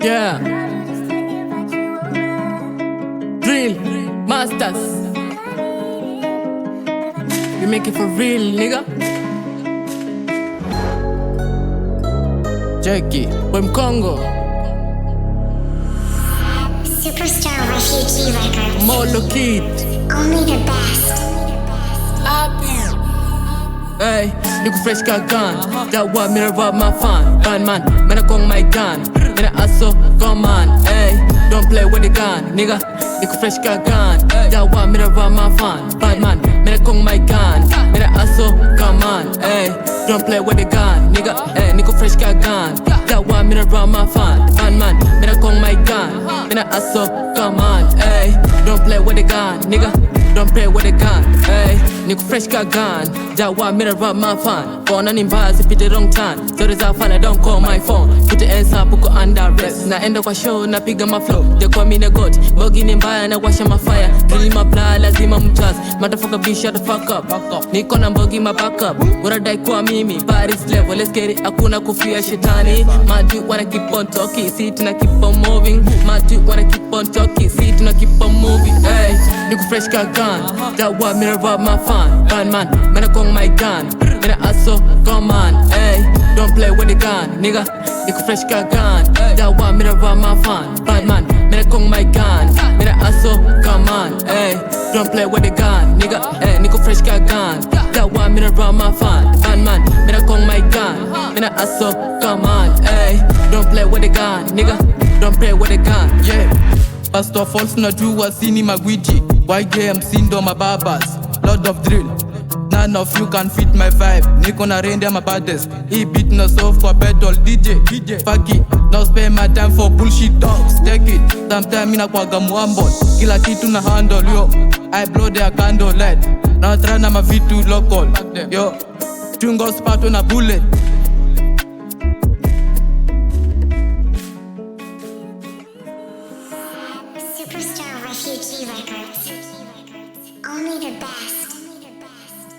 Yeah. Drill Masters. We make it for real, nigga. Jackie, Mcongo. Superstar Refugee Records. Omollo kid. Only the best. Hey, niko fresh ka gun. Jawa mira rob my fan. Gun man, mena kong my gun. Mena aso gun man. Hey, don't play with the gun, nigga. Niko fresh ka gun. Jawa mira rob my fan. Bad man, mena kong my gun. Mena aso gun man. Hey, don't play with the gun, nigga. Hey, niko fresh ka gun. Jawa mira rob my fan. Bad man, mena kong my gun. Mena aso gun man. Hey, don't play with the gun, nigga. Don't play with the gun, hey. Niko fresh ka gun. Jawa mira rub my fan. Kona ni mbaya sipite wrong turn. Stories za fana don't call my phone. Put the hands up uko under arrest. Naenda kwa show napiga ma flow. They call me Negot. Bogi ni mbaya na washa ma fire. Drill my blood lazima mchaz. Motherfucker bitch shut the fuck up. Niko na bogi ma back up. Unadai kwa mimi Paris level. Let's get it. Hakuna kufia shetani. My dude wanna keep on talking. See tuna keep on moving. My dude wanna keep on talking. See tuna keep on moving. Hey, niko fresh ka gun. Jawa mira rob my fan. Bad man, mena kong my gun. Mena aso gun man. Hey, don't play with the gun, nigga. Niko fresh ka gun. Jawa mira rob my fan. Bad man, mena kong my gun. Mena aso gun man. Hey, don't play with the gun, nigga. Hey, niko fresh ka gun. Jawa mira rob my fan. Bad man, mena kong my gun. Mena aso gun man. Hey, don't play with the gun, nigga. Don't play with the gun, yeah. First of all, tunajua sini magwiji. YGMC ndo mababas, Lord of drill. None of you can fit my vibe. Niko na rende ama baddest. Hii beat no soft kwa petrol. DJ fuck it, no spend my time for bullshit dogs. Take it, sometime mina kwaga muambo. Kila kitu na handle yo. I blow their candle light. Na try na mavitu local. Yo, tungo spato na bullet. Superstar Refugee Records. Only the best.